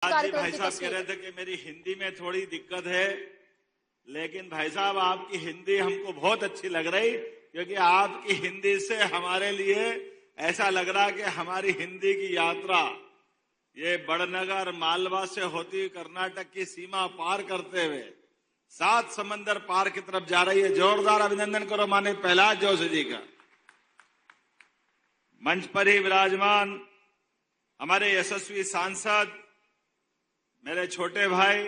आज जी भाई साहब कह रहे थे कि मेरी हिंदी में थोड़ी दिक्कत है, लेकिन भाई साहब आपकी हिंदी हमको बहुत अच्छी लग रही, क्योंकि आपकी हिंदी से हमारे लिए ऐसा लग रहा कि हमारी हिंदी की यात्रा ये बड़नगर मालवा से होती कर्नाटक की सीमा पार करते हुए 7 समंदर पार की तरफ जा रही है। जोरदार अभिनंदन करो माननीय प्रहलाद जोशी जी का। मंच पर ही विराजमान हमारे यशस्वी सांसद मेरे छोटे भाई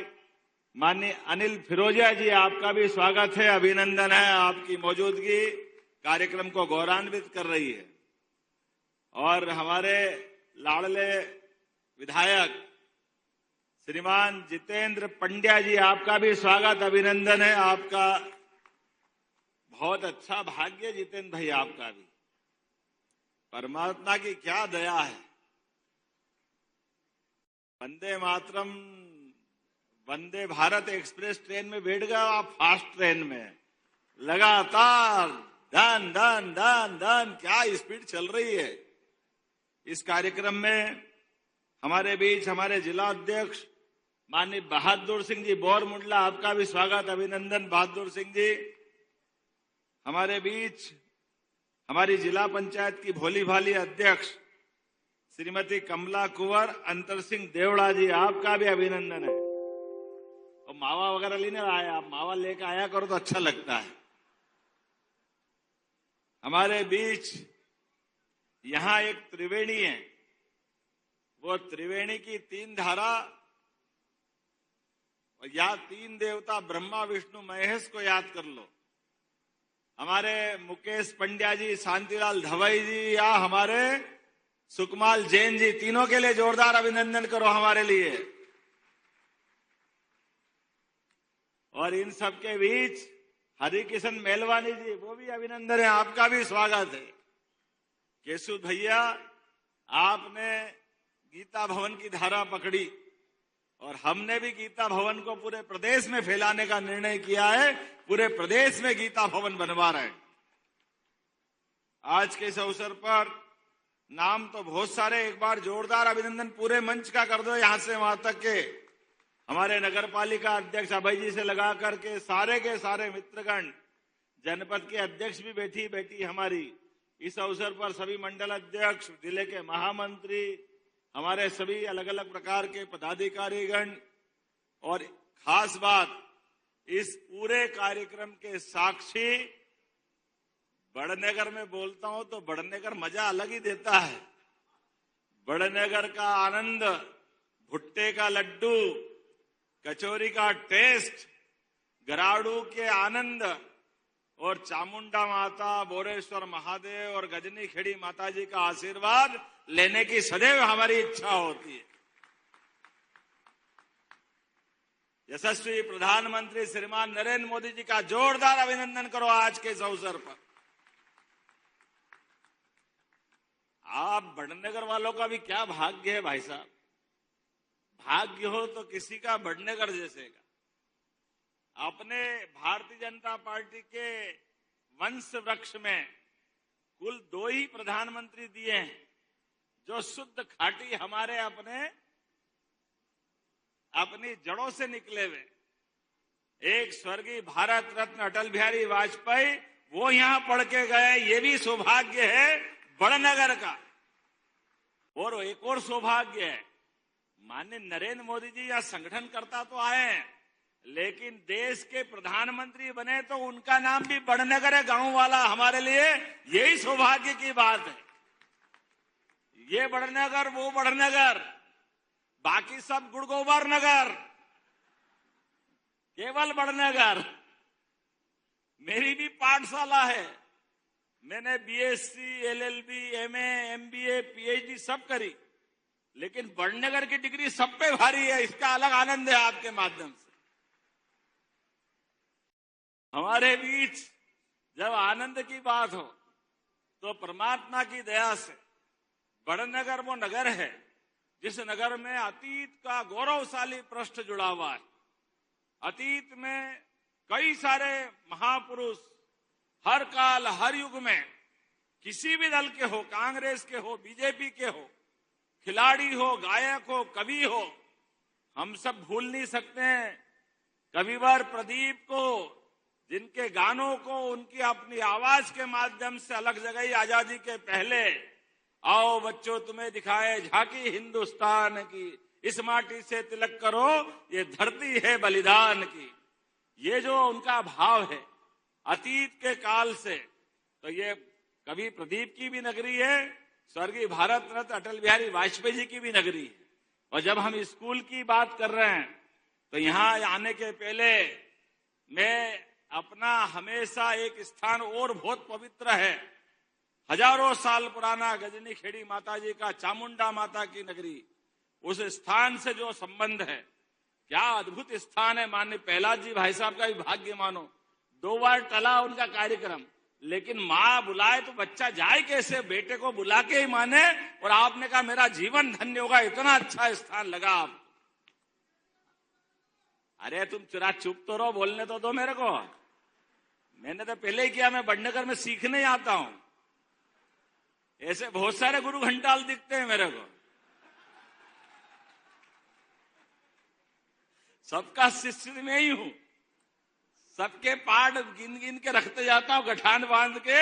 माननीय अनिल फिरोजिया जी, आपका भी स्वागत है, अभिनंदन है। आपकी मौजूदगी कार्यक्रम को गौरवान्वित कर रही है। और हमारे लाडले विधायक श्रीमान जितेंद्र पंड्या जी, आपका भी स्वागत, अभिनंदन है। आपका बहुत अच्छा भाग्य जितेंद्र भाई, आपका भी। परमात्मा की क्या दया है। वंदे मातरम, वंदे भारत एक्सप्रेस ट्रेन में बैठ गए आप, फास्ट ट्रेन में लगातार धन धन धन धन, क्या स्पीड चल रही है। इस कार्यक्रम में हमारे बीच हमारे जिला अध्यक्ष माननीय बहादुर सिंह जी बोरमुंडला, आपका भी स्वागत, अभिनंदन बहादुर सिंह जी। हमारे बीच हमारी जिला पंचायत की भोली भाली अध्यक्ष श्रीमती कमला कुंवर अंतर सिंह देवड़ा जी, आपका भी अभिनंदन है। और मावा वगैरह लेने आए, आप मावा लेकर आया करो तो अच्छा लगता है। हमारे बीच यहां एक त्रिवेणी है, वो त्रिवेणी की 3 धारा या 3 देवता ब्रह्मा विष्णु महेश को याद कर लो। हमारे मुकेश पंड्या जी, शांतिलाल धवई जी या हमारे सुकमाल जैन जी, तीनों के लिए जोरदार अभिनंदन करो हमारे लिए। और इन सबके बीच हरिकिशन मेलवानी जी, वो भी अभिनंदन है, आपका भी स्वागत है। केशु भैया, आपने गीता भवन की धारा पकड़ी और हमने भी गीता भवन को पूरे प्रदेश में फैलाने का निर्णय किया है। पूरे प्रदेश में गीता भवन बनवा रहे हैं। आज के इस अवसर पर नाम तो बहुत सारे, एक बार जोरदार अभिनंदन पूरे मंच का कर दो, यहां से वहां तक के हमारे नगर पालिका अध्यक्ष अभय जी से लगा करके सारे के सारे मित्रगण, जनपद के अध्यक्ष भी बैठी हमारी। इस अवसर पर सभी मंडल अध्यक्ष, जिले के महामंत्री, हमारे सभी अलग अलग प्रकार के पदाधिकारीगण, और खास बात इस पूरे कार्यक्रम के साक्षी, बड़नगर में बोलता हूं तो बड़नगर मजा अलग ही देता है। बड़नगर का आनंद, भुट्टे का लड्डू, कचौरी का टेस्ट, गराड़ू के आनंद और चामुंडा माता, बोरेश्वर महादेव और गजनी खेड़ी माता जी का आशीर्वाद लेने की सदैव हमारी इच्छा होती है। यशस्वी प्रधानमंत्री श्रीमान नरेंद्र मोदी जी का जोरदार अभिनंदन करो आज के इस अवसर पर। आप बड़नगर वालों का भी क्या भाग्य है भाई साहब। भाग्य हो तो किसी का बड़नगर जैसे का। अपने भारतीय जनता पार्टी के वंश वृक्ष में कुल 2 ही प्रधानमंत्री दिए हैं जो शुद्ध खाटी हमारे अपनी जड़ों से निकले हुए। एक स्वर्गीय भारत रत्न अटल बिहारी वाजपेयी, वो यहां पढ़ के गए, ये भी सौभाग्य है बड़नगर का। और एक और सौभाग्य है, माननीय नरेंद्र मोदी जी यहां संगठन करता तो आए हैं, लेकिन देश के प्रधानमंत्री बने तो उनका नाम भी बड़नगर है, गांव वाला। हमारे लिए यही सौभाग्य की बात है। ये बड़नगर, वो बड़नगर, बाकी सब गुड़गोबर नगर, केवल बड़नगर। मेरी भी पाठशाला है, मैंने BSc, LLB, MA, MBA, PhD सब करी, लेकिन बड़नगर की डिग्री सब पे भारी है। इसका अलग आनंद है आपके माध्यम से। हमारे बीच जब आनंद की बात हो तो परमात्मा की दया से बड़नगर वो नगर है जिस नगर में अतीत का गौरवशाली पृष्ठ जुड़ा हुआ है। अतीत में कई सारे महापुरुष हर काल हर युग में किसी भी दल के हो, कांग्रेस के हो, बीजेपी के हो, खिलाड़ी हो, गायक हो, कवि हो, हम सब भूल नहीं सकते हैं कविवर प्रदीप को, जिनके गानों को उनकी अपनी आवाज के माध्यम से अलग जगह आजादी के पहले, आओ बच्चों तुम्हें दिखाए झांकी हिंदुस्तान की, इस माटी से तिलक करो ये धरती है बलिदान की। ये जो उनका भाव है अतीत के काल से, तो ये कवि प्रदीप की भी नगरी है, स्वर्गीय भारत रत्न अटल बिहारी वाजपेयी जी की भी नगरी है। और जब हम स्कूल की बात कर रहे हैं तो यहाँ आने के पहले मैं अपना हमेशा एक स्थान और बहुत पवित्र है, हजारों साल पुराना गजनी खेड़ी माता जी का, चामुंडा माता की नगरी, उस स्थान से जो संबंध है, क्या अद्भुत स्थान है। माननीय प्रहलाद जी भाई साहब का भी भाग्य मानो, 2 बार टला उनका कार्यक्रम, लेकिन माँ बुलाए तो बच्चा जाए कैसे, बेटे को बुला के ही माने। और आपने कहा मेरा जीवन धन्य होगा, इतना अच्छा स्थान लगा आप। अरे तुम चुप तो रहो, बोलने तो दो मेरे को। मैंने तो पहले ही किया, मैं बड़नगर में सीखने आता हूं। ऐसे बहुत सारे गुरु घंटाल दिखते हैं मेरे को, सबका शिष्य में ही हूं, सबके पाठ गिन गिन के रखते जाता हूं, गठान बांध के।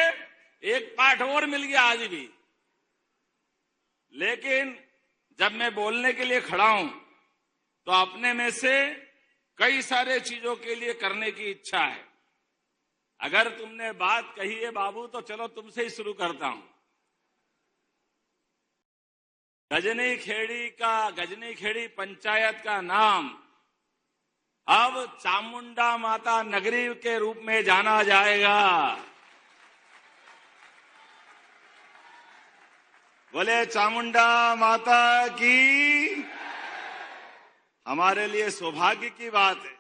एक पाठ और मिल गया आज भी। लेकिन जब मैं बोलने के लिए खड़ा हूं तो अपने में से कई सारे चीजों के लिए करने की इच्छा है। अगर तुमने बात कही है बाबू तो चलो तुमसे ही शुरू करता हूं। गजनी खेड़ी पंचायत का नाम अब चामुंडा माता नगरी के रूप में जाना जाएगा। बोले चामुंडा माता की। हमारे लिए सौभाग्य की बात है,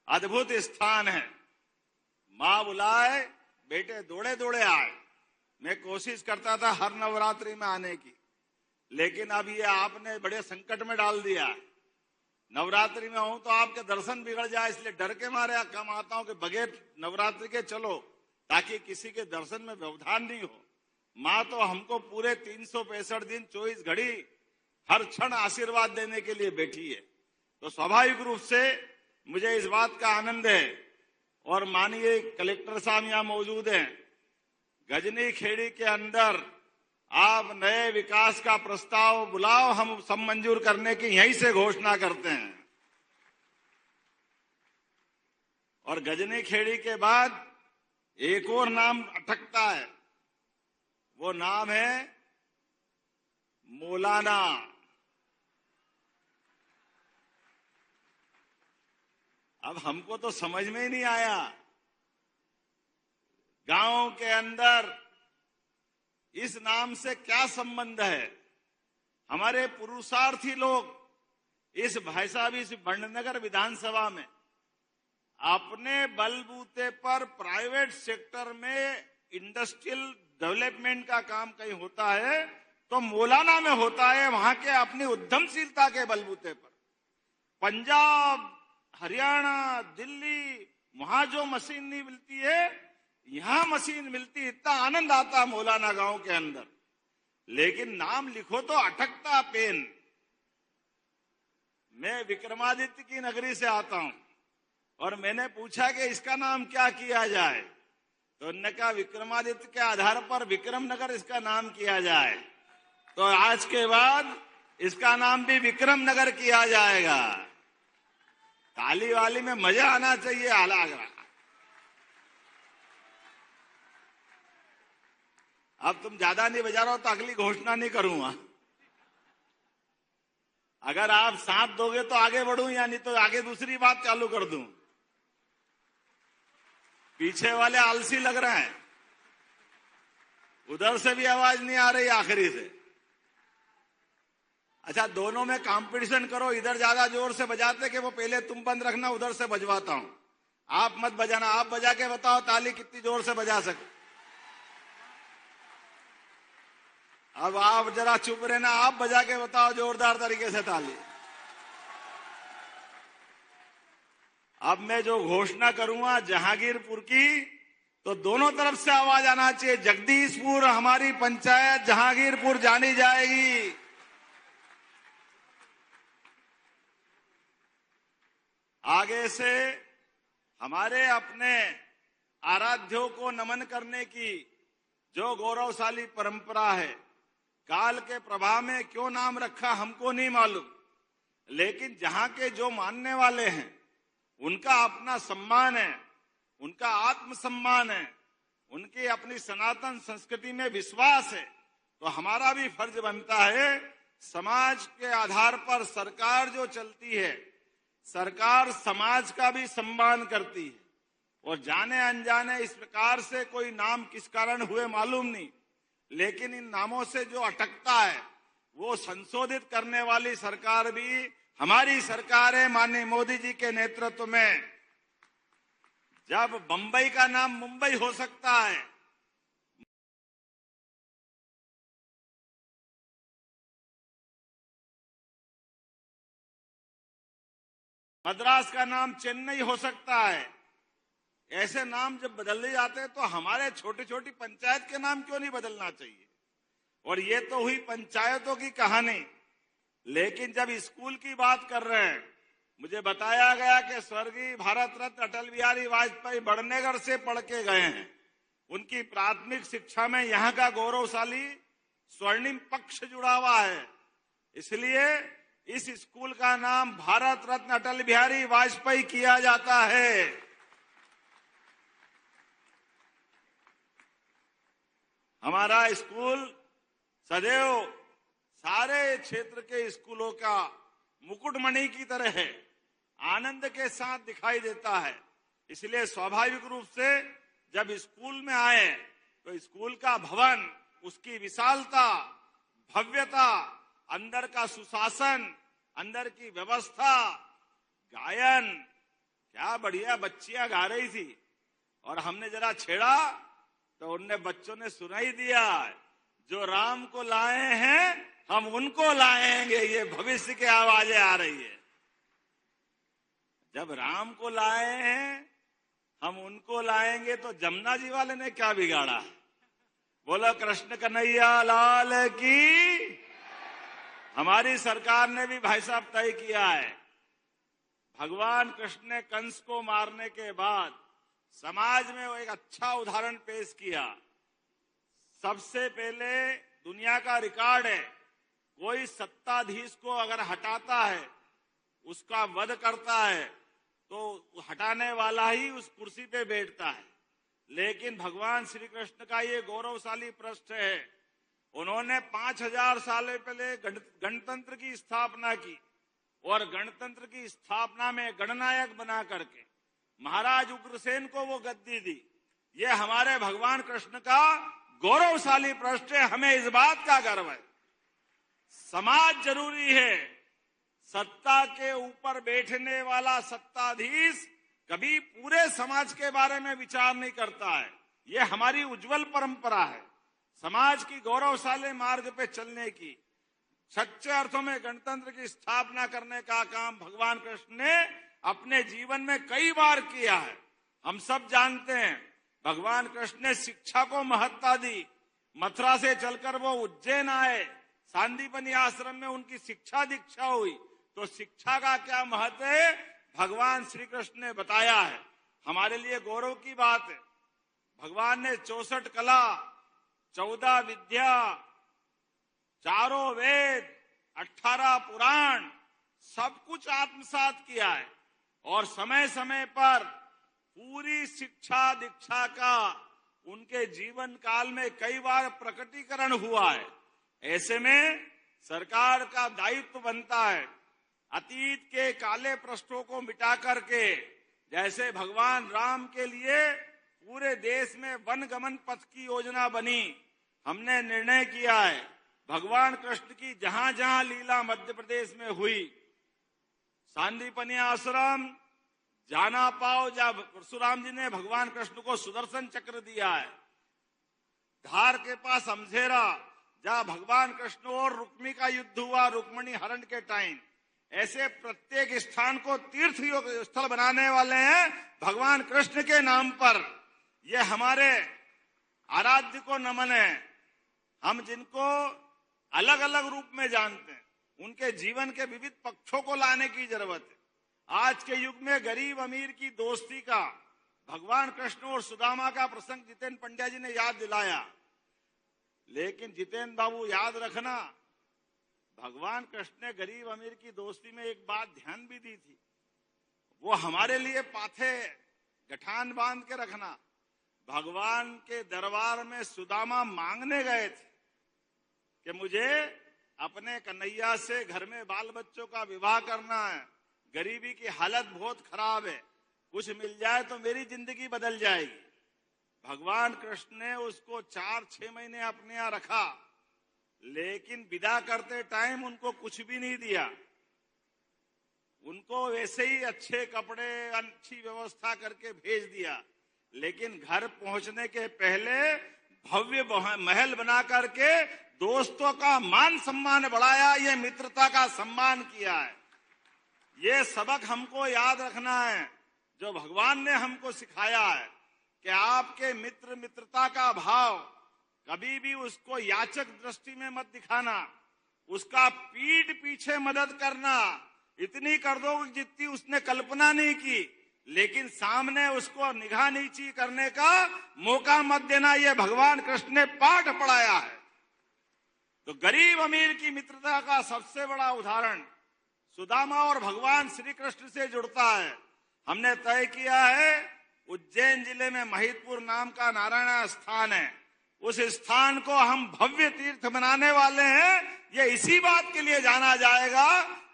अद्भुत स्थान है। मां बुलाए बेटे दौड़े दौड़े आए। मैं कोशिश करता था हर नवरात्रि में आने की, लेकिन अब ये आपने बड़े संकट में डाल दिया। नवरात्रि में हूं तो आपके दर्शन बिगड़ जाए, इसलिए डर के मारे कम आता हूं कि बगैर नवरात्रि के चलो, ताकि किसी के दर्शन में व्यवधान नहीं हो। मां तो हमको पूरे 365 दिन 24 घड़ी हर क्षण आशीर्वाद देने के लिए बैठी है। तो स्वाभाविक रूप से मुझे इस बात का आनंद है। और माननीय कलेक्टर साहब यहां मौजूद हैं। गजनी खेड़ी के अंदर आप नए विकास का प्रस्ताव बुलाओ, हम सब मंजूर करने की यहीं से घोषणा करते हैं। और गजनी खेड़ी के बाद एक और नाम अटकता है, वो नाम है मौलाना। अब हमको तो समझ में ही नहीं आया, गांव के अंदर इस नाम से क्या संबंध है। हमारे पुरुषार्थी लोग इस भाई साहब इस बड़नगर विधानसभा में अपने बलबूते पर प्राइवेट सेक्टर में इंडस्ट्रियल डेवलपमेंट का काम कहीं होता है तो मौलाना में होता है, वहां के अपनी उद्यमशीलता के बलबूते पर। पंजाब, हरियाणा, दिल्ली, वहां जो मशीन नहीं मिलती है यहां मशीन मिलती। इतना आनंद आता मौलाना गांव के अंदर। लेकिन नाम लिखो तो अटकता पेन। मैं विक्रमादित्य की नगरी से आता हूं और मैंने पूछा कि इसका नाम क्या किया जाए, तो उन्होंने कहा विक्रमादित्य के आधार पर विक्रमनगर इसका नाम किया जाए। तो आज के बाद इसका नाम भी विक्रमनगर किया जाएगा। ताली वाली में मजा आना चाहिए। आला अब तुम ज्यादा नहीं बजा रहे हो तो अगली घोषणा नहीं करूंगा। अगर आप साथ दोगे तो आगे बढ़ूं, या नहीं तो आगे दूसरी बात चालू कर दूं। पीछे वाले आलसी लग रहे हैं, उधर से भी आवाज नहीं आ रही आखिरी से। अच्छा, दोनों में कंपटीशन करो, इधर ज्यादा जोर से बजाते कि वो पहले तुम बंद रखना, उधर से बजवाता हूं। आप मत बजाना, आप बजा के बताओ ताली कितनी जोर से बजा सकते। अब आप जरा चुप रहना, आप बजा के बताओ जोरदार तरीके से ताली। अब मैं जो घोषणा करूंगा जहांगीरपुर की, तो दोनों तरफ से आवाज आना चाहिए। जगदीशपुर हमारी पंचायत जहांगीरपुर जानी जाएगी। आगे से हमारे अपने आराध्यों को नमन करने की जो गौरवशाली परंपरा है, काल के प्रभाव में क्यों नाम रखा हमको नहीं मालूम, लेकिन जहां के जो मानने वाले हैं उनका अपना सम्मान है, उनका आत्मसम्मान है, उनकी अपनी सनातन संस्कृति में विश्वास है। तो हमारा भी फर्ज बनता है, समाज के आधार पर सरकार जो चलती है, सरकार समाज का भी सम्मान करती है। और जाने अनजाने इस प्रकार से कोई नाम किस कारण हुए मालूम नहीं, लेकिन इन नामों से जो अटकता है वो संशोधित करने वाली सरकार भी हमारी सरकार है, माननीय मोदी जी के नेतृत्व में। जब बंबई का नाम मुंबई हो सकता है, मद्रास का नाम चेन्नई हो सकता है, ऐसे नाम जब बदल जाते हैं तो हमारे छोटी छोटी पंचायत के नाम क्यों नहीं बदलना चाहिए। और ये तो हुई पंचायतों की कहानी, लेकिन जब स्कूल की बात कर रहे हैं, मुझे बताया गया कि स्वर्गीय भारत रत्न अटल बिहारी वाजपेयी बड़नेगर से पढ़ के गए हैं। उनकी प्राथमिक शिक्षा में यहाँ का गौरवशाली स्वर्णिम पक्ष जुड़ा हुआ है, इसलिए इस स्कूल का नाम भारत रत्न अटल बिहारी वाजपेयी किया जाता है। हमारा स्कूल सदैव सारे क्षेत्र के स्कूलों का मुकुटमणि की तरह है, आनंद के साथ दिखाई देता है। इसलिए स्वाभाविक रूप से जब स्कूल में आए तो स्कूल का भवन, उसकी विशालता, भव्यता, अंदर का सुशासन, अंदर की व्यवस्था, गायन, क्या बढ़िया बच्चियां गा रही थी। और हमने जरा छेड़ा तो उनने बच्चों ने सुनाई दिया, जो राम को लाए हैं हम उनको लाएंगे, ये भविष्य की आवाजें आ रही है। जब राम को लाए हैं हम उनको लाएंगे तो जमुना जी वाले ने क्या बिगाड़ा। बोलो कृष्ण कन्हैया लाल की। हमारी सरकार ने भी भाई साहब तय किया है, भगवान कृष्ण ने कंस को मारने के बाद समाज में वो एक अच्छा उदाहरण पेश किया। सबसे पहले दुनिया का रिकॉर्ड है, कोई सत्ताधीश को अगर हटाता है, उसका वध करता है, तो हटाने वाला ही उस कुर्सी पे बैठता है। लेकिन भगवान श्री कृष्ण का ये गौरवशाली पृष्ठ है, उन्होंने 5000 साल पहले गणतंत्र की स्थापना की और गणतंत्र की स्थापना में गणनायक बना करके महाराज उग्रसेन को वो गद्दी दी। ये हमारे भगवान कृष्ण का गौरवशाली पृष्ठ है, हमें इस बात का गर्व है। समाज जरूरी है, सत्ता के ऊपर बैठने वाला सत्ताधीश कभी पूरे समाज के बारे में विचार नहीं करता है। ये हमारी उज्जवल परंपरा है, समाज की गौरवशाली मार्ग पे चलने की, सच्चे अर्थों में गणतंत्र की स्थापना करने का काम भगवान कृष्ण ने अपने जीवन में कई बार किया है। हम सब जानते हैं भगवान कृष्ण ने शिक्षा को महत्ता दी। मथुरा से चलकर वो उज्जैन आए, सांदीपनि आश्रम में उनकी शिक्षा दीक्षा हुई। तो शिक्षा का क्या महत्व है भगवान श्री कृष्ण ने बताया है। हमारे लिए गौरव की बात है, भगवान ने 64 कला, 14 विद्या, 4 वेद, 18 पुराण, सब कुछ आत्मसात किया है। और समय समय पर पूरी शिक्षा दीक्षा का उनके जीवन काल में कई बार प्रकटीकरण हुआ है। ऐसे में सरकार का दायित्व बनता है अतीत के काले पृष्ठों को मिटा करके, जैसे भगवान राम के लिए पूरे देश में वनगमन पथ की योजना बनी, हमने निर्णय किया है भगवान कृष्ण की जहां जहां लीला मध्य प्रदेश में हुई, सांदीपनि आश्रम, जाना पाओ जब परशुराम जी ने भगवान कृष्ण को सुदर्शन चक्र दिया है, धार के पास अमझेरा जहां भगवान कृष्ण और रुक्मी का युद्ध हुआ रुक्मिणी हरण के टाइम, ऐसे प्रत्येक स्थान को तीर्थ स्थल बनाने वाले हैं भगवान कृष्ण के नाम पर। ये हमारे आराध्य को नमन है। हम जिनको अलग अलग रूप में जानते हैं, उनके जीवन के विविध पक्षों को लाने की जरूरत है। आज के युग में गरीब अमीर की दोस्ती का भगवान कृष्ण और सुदामा का प्रसंग जितेंद्र पंड्या जी ने याद दिलाया। लेकिन जितेंद्र बाबू याद रखना, भगवान कृष्ण ने गरीब अमीर की दोस्ती में एक बात ध्यान भी दी थी, वो हमारे लिए पाथे गठान बांध के रखना। भगवान के दरबार में सुदामा मांगने गए थे कि मुझे अपने कन्हैया से घर में बाल बच्चों का विवाह करना है, गरीबी की हालत बहुत खराब है, कुछ मिल जाए तो मेरी जिंदगी बदल जाएगी। भगवान कृष्ण ने उसको 4-6 महीने अपने यहां रखा, लेकिन विदा करते टाइम उनको कुछ भी नहीं दिया। उनको वैसे ही अच्छे कपड़े, अच्छी व्यवस्था करके भेज दिया, लेकिन घर पहुंचने के पहले भव्य महल बना करके दोस्तों का मान सम्मान बढ़ाया, ये मित्रता का सम्मान किया है। ये सबक हमको याद रखना है, जो भगवान ने हमको सिखाया है कि आपके मित्र मित्रता का भाव कभी भी उसको याचक दृष्टि में मत दिखाना, उसका पीठ पीछे मदद करना, इतनी कर दो जितनी उसने कल्पना नहीं की, लेकिन सामने उसको निगाह नीची करने का मौका मत देना। यह भगवान कृष्ण ने पाठ पढ़ाया है। तो गरीब अमीर की मित्रता का सबसे बड़ा उदाहरण सुदामा और भगवान श्री कृष्ण से जुड़ता है। हमने तय किया है उज्जैन जिले में महिदपुर नाम का नारायण स्थान है, उस स्थान को हम भव्य तीर्थ बनाने वाले हैं। ये इसी बात के लिए जाना जाएगा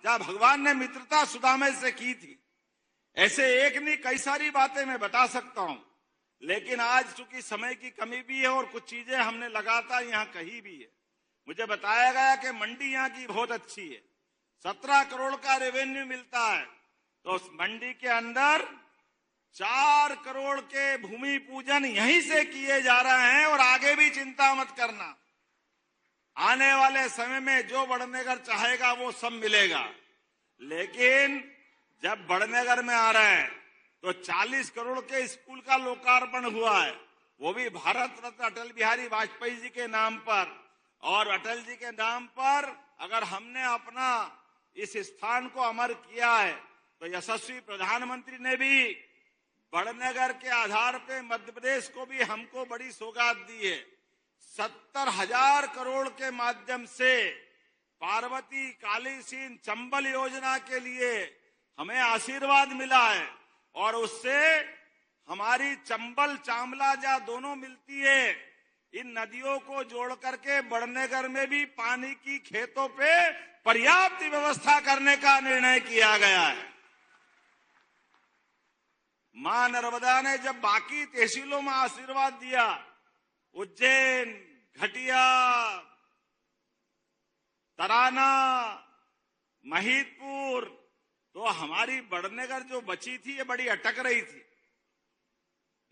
जहां भगवान ने मित्रता सुदामा से की थी। ऐसे एक नहीं कई सारी बातें मैं बता सकता हूं, लेकिन आज चूंकि समय की कमी भी है और कुछ चीजें हमने लगातार यहां कही भी है। मुझे बताया गया कि मंडी यहां की बहुत अच्छी है, 17 करोड़ का रेवेन्यू मिलता है, तो उस मंडी के अंदर 4 करोड़ के भूमि पूजन यहीं से किए जा रहे हैं। और आगे भी चिंता मत करना, आने वाले समय में जो बड़नगर चाहेगा वो सब मिलेगा। लेकिन जब बड़नगर में आ रहे हैं तो 40 करोड़ के स्कूल का लोकार्पण हुआ है, वो भी भारत रत्न अटल बिहारी वाजपेयी जी के नाम पर। और अटल जी के नाम पर अगर हमने अपना इस स्थान को अमर किया है, तो यशस्वी प्रधानमंत्री ने भी बड़नगर के आधार पे मध्य प्रदेश को भी हमको बड़ी सौगात दी है। 70,000 करोड़ के माध्यम से पार्वती काली सीन चंबल योजना के लिए हमें आशीर्वाद मिला है, और उससे हमारी चंबल चामला जहां दोनों मिलती है, इन नदियों को जोड़ करके बड़नगर में भी पानी की खेतों पे पर्याप्त व्यवस्था करने का निर्णय किया गया है। मां नर्मदा ने जब बाकी तहसीलों में आशीर्वाद दिया, उज्जैन, घटिया, तराना, महिदपुर, तो हमारी बड़नगर जो बची थी ये बड़ी अटक रही थी।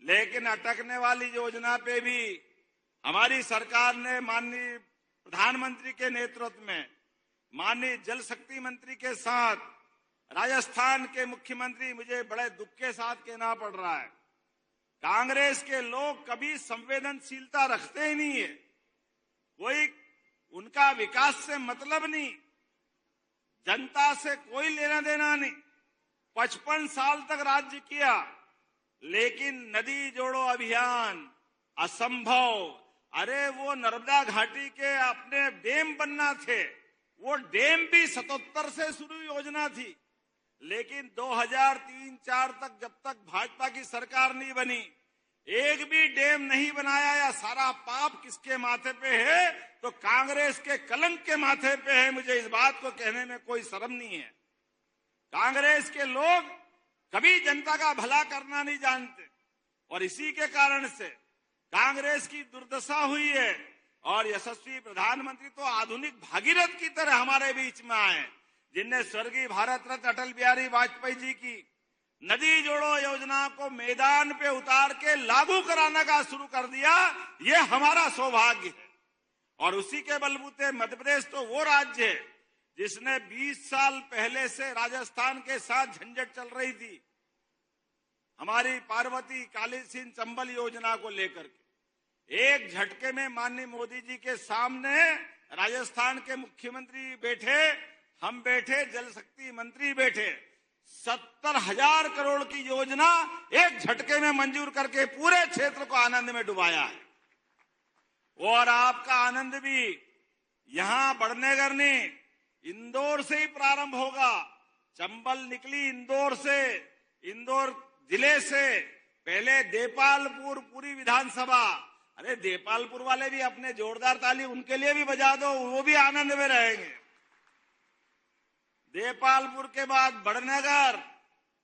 लेकिन अटकने वाली योजना पे भी हमारी सरकार ने माननीय प्रधानमंत्री के नेतृत्व में, माननीय जल शक्ति मंत्री के साथ, राजस्थान के मुख्यमंत्री, मुझे बड़े दुख के साथ कहना पड़ रहा है, कांग्रेस के लोग कभी संवेदनशीलता रखते ही नहीं है, कोई उनका विकास से मतलब नहीं, जनता से कोई लेना देना नहीं। 55 साल तक राज्य किया, लेकिन नदी जोड़ो अभियान असंभव। अरे वो नर्मदा घाटी के अपने डैम बनना थे, वो डैम भी 77 से शुरू योजना थी, लेकिन 2003-4 तक जब तक भाजपा की सरकार नहीं बनी, एक भी डैम नहीं बनाया। या सारा पाप किसके माथे पे है? तो कांग्रेस के कलंक के माथे पे है। मुझे इस बात को कहने में कोई शर्म नहीं है। कांग्रेस के लोग कभी जनता का भला करना नहीं जानते, और इसी के कारण से कांग्रेस की दुर्दशा हुई है। और यशस्वी प्रधानमंत्री तो आधुनिक भागीरथ की तरह हमारे बीच में आए, जिनने स्वर्गीय भारत रत्न अटल बिहारी वाजपेयी जी की नदी जोड़ो योजना को मैदान पे उतार के लागू कराने का शुरू कर दिया। ये हमारा सौभाग्य है। और उसी के बलबूते मध्य प्रदेश तो वो राज्य है जिसने 20 साल पहले से राजस्थान के साथ झंझट चल रही थी, हमारी पार्वती काली सिंध चंबल योजना को लेकर के, एक झटके में माननीय मोदी जी के सामने राजस्थान के मुख्यमंत्री बैठे, हम बैठे, जल शक्ति मंत्री बैठे, 70,000 करोड़ की योजना एक झटके में मंजूर करके पूरे क्षेत्र को आनंद में डुबाया है। और आपका आनंद भी यहां बढ़ने करने इंदौर से ही प्रारंभ होगा। चंबल निकली इंदौर से, इंदौर जिले से, पहले देपालपुर पूरी विधानसभा। अरे देपालपुर वाले भी अपने जोरदार ताली उनके लिए भी बजा दो, वो भी आनंद में रहेंगे। देपालपुर के बाद बड़नगर,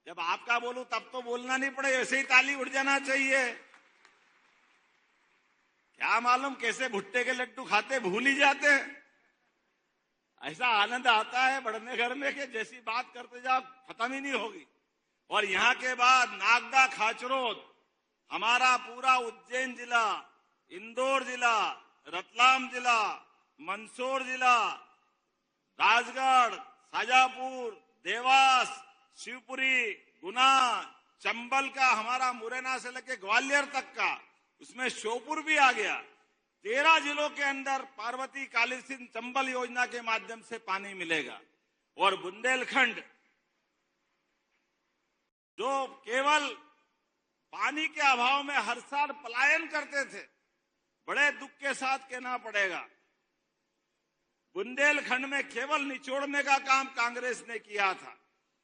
जब आपका बोलूं तब तो बोलना नहीं पड़े, ऐसे ही ताली उठ जाना चाहिए। क्या मालूम कैसे भुट्टे के लड्डू खाते भूल ही जाते हैं। ऐसा आनंद आता है बड़नगर में कि जैसी बात करते जाओ खत्म ही नहीं होगी। और यहां के बाद नागदा खाचरोद, हमारा पूरा उज्जैन जिला, इंदौर जिला, रतलाम जिला, मंदसौर जिला, राजगढ़, शाजापुर, देवास, शिवपुरी, गुना, चंबल का हमारा मुरैना से लेकर ग्वालियर तक का, उसमें श्योपुर भी आ गया। 13 जिलों के अंदर पार्वती काली सिंध चंबल योजना के माध्यम से पानी मिलेगा। और बुंदेलखंड जो केवल पानी के अभाव में हर साल पलायन करते थे, बड़े दुख के साथ कहना पड़ेगा, बुंदेलखंड में केवल निचोड़ने का काम कांग्रेस ने किया था।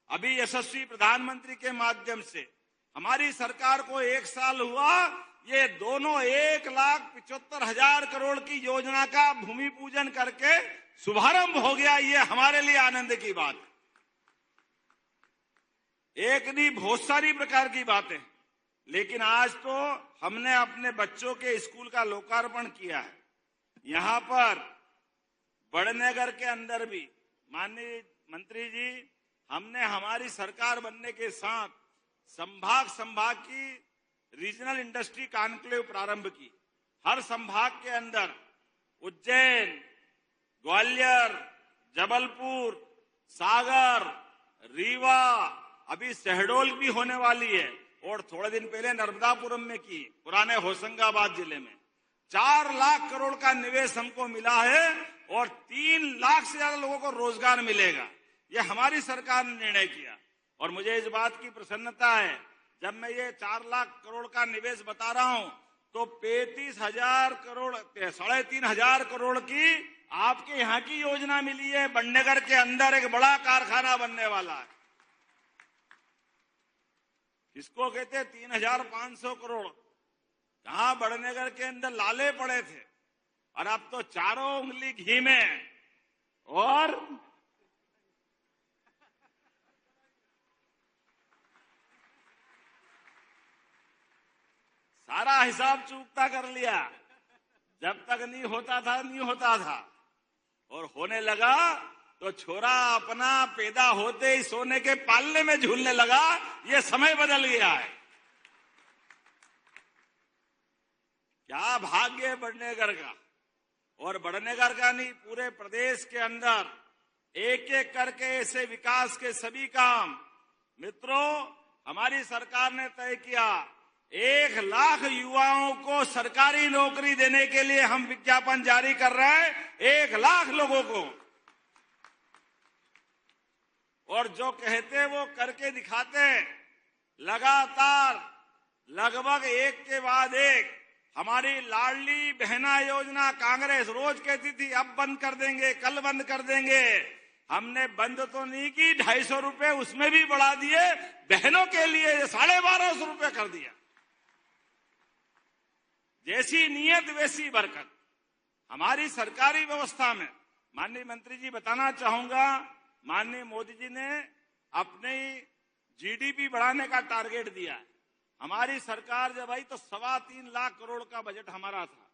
अभी यशस्वी प्रधानमंत्री के माध्यम से हमारी सरकार को 1 साल हुआ, ये दोनों 1,75,000 करोड़ की योजना का भूमि पूजन करके शुभारंभ हो गया। ये हमारे लिए आनंद की बात है। एक नहीं, बहुत सारी प्रकार की बातें, लेकिन आज तो हमने अपने बच्चों के स्कूल का लोकार्पण किया है। यहां पर बड़नगर के अंदर भी माननीय मंत्री जी, हमने हमारी सरकार बनने के साथ संभाग की रीजनल इंडस्ट्री कॉन्क्लेव प्रारंभ की। हर संभाग के अंदर उज्जैन, ग्वालियर, जबलपुर, सागर, रीवा, अभी शहडोल भी होने वाली है, और थोड़े दिन पहले नर्मदापुरम में की, पुराने होशंगाबाद जिले में। 4 लाख करोड़ का निवेश हमको मिला है और 3 लाख से ज्यादा लोगों को रोजगार मिलेगा। ये हमारी सरकार ने निर्णय किया। और मुझे इस बात की प्रसन्नता है, जब मैं ये 4 लाख करोड़ का निवेश बता रहा हूं, तो 35,000 करोड़, 3,500 करोड़ की आपके यहां की योजना मिली है। बड़नगर के अंदर एक बड़ा कारखाना बनने वाला है, इसको कहते हैं 3,500 करोड़। जहां बड़नगर के अंदर लाले पड़े थे, और अब तो चारों उंगली घी में। और सारा हिसाब चूकता कर लिया। जब तक नहीं होता था, और होने लगा तो छोरा अपना पैदा होते ही सोने के पालने में झूलने लगा। ये समय बदल गया है। क्या भाग्य है बड़नगर का। और बड़नगर का नहीं, पूरे प्रदेश के अंदर एक एक करके ऐसे विकास के सभी काम। मित्रों, हमारी सरकार ने तय किया 1 लाख युवाओं को सरकारी नौकरी देने के लिए हम विज्ञापन जारी कर रहे हैं, 1 लाख लोगों को। और जो कहते वो करके दिखाते। लगातार लगभग एक के बाद एक हमारी लाडली बहना योजना कांग्रेस रोज कहती थी अब बंद कर देंगे, कल बंद कर देंगे। हमने बंद तो नहीं की, 250 रुपए उसमें भी बढ़ा दिए। बहनों के लिए 1,250 रुपए कर दिया। जैसी नीयत वैसी बरकत हमारी सरकारी व्यवस्था में। माननीय मंत्री जी, बताना चाहूंगा, माननीय मोदी जी ने अपने जीडीपी बढ़ाने का टारगेट दिया है। हमारी सरकार जब आई तो 3.25 लाख करोड़ का बजट हमारा था।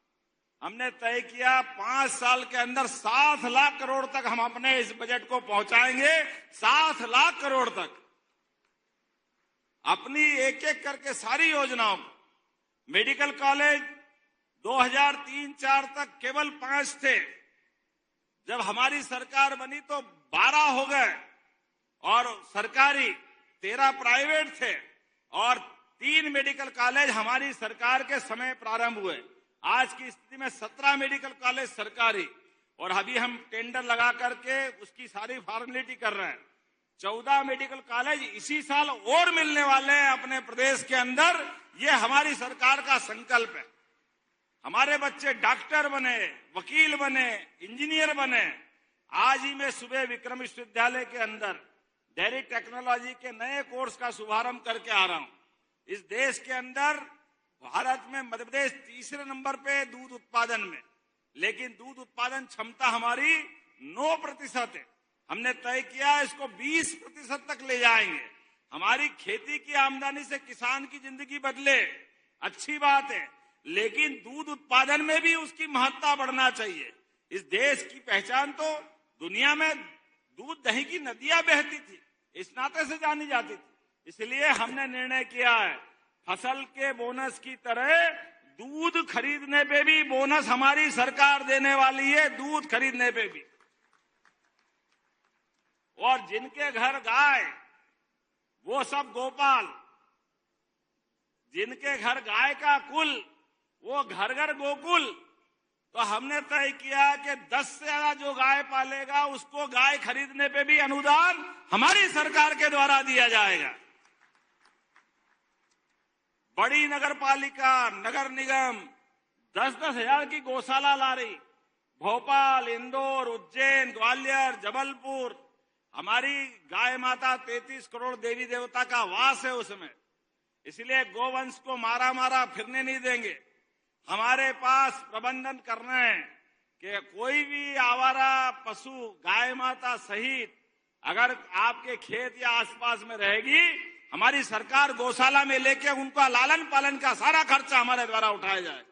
हमने तय किया 5 साल के अंदर 7 लाख करोड़ तक हम अपने इस बजट को पहुंचाएंगे। 7 लाख करोड़ तक अपनी एक एक करके सारी योजनाओं को। मेडिकल कॉलेज 2003-4 तक केवल 5 थे। जब हमारी सरकार बनी तो 12 हो गए, और सरकारी 13 प्राइवेट थे, और 3 मेडिकल कॉलेज हमारी सरकार के समय प्रारंभ हुए। आज की स्थिति में 17 मेडिकल कॉलेज सरकारी, और अभी हम टेंडर लगा करके उसकी सारी फॉर्मेलिटी कर रहे हैं। 14 मेडिकल कॉलेज इसी साल और मिलने वाले हैं अपने प्रदेश के अंदर। ये हमारी सरकार का संकल्प है। हमारे बच्चे डॉक्टर बने, वकील बने, इंजीनियर बने। आज ही मैं सुबह विक्रम विश्वविद्यालय के अंदर डेयरी टेक्नोलॉजी के नए कोर्स का शुभारंभ करके आ रहा हूं। इस देश के अंदर भारत में मध्य प्रदेश तीसरे नंबर पे दूध उत्पादन में, लेकिन दूध उत्पादन क्षमता हमारी 9% है। हमने तय किया इसको 20% तक ले जाएंगे। हमारी खेती की आमदनी से किसान की जिंदगी बदले, अच्छी बात है, लेकिन दूध उत्पादन में भी उसकी महत्ता बढ़ना चाहिए। इस देश की पहचान तो दुनिया में दूध दही की नदियां बहती थी, इस नाते से जानी जाती थी। इसलिए हमने निर्णय किया है फसल के बोनस की तरह दूध खरीदने पे भी बोनस हमारी सरकार देने वाली है, दूध खरीदने पे भी। और जिनके घर गाय वो सब गोपाल, जिनके घर गाय का कुल वो घर घर गोकुल। तो हमने तय किया कि 10 से ज्यादा जो गाय पालेगा उसको गाय खरीदने पे भी अनुदान हमारी सरकार के द्वारा दिया जाएगा। बड़ी नगर पालिका, नगर निगम 10-10 हजार की गौशाला ला रही। भोपाल, इंदौर, उज्जैन, ग्वालियर, जबलपुर, हमारी गाय माता 33 करोड़ देवी देवता का वास है उसमें। इसलिए गोवंश को मारा मारा फिरने नहीं देंगे। हमारे पास प्रबंधन करना है कि कोई भी आवारा पशु गाय माता सहित अगर आपके खेत या आसपास में रहेगी, हमारी सरकार गौशाला में लेके उनका लालन पालन का सारा खर्चा हमारे द्वारा उठाया जाए।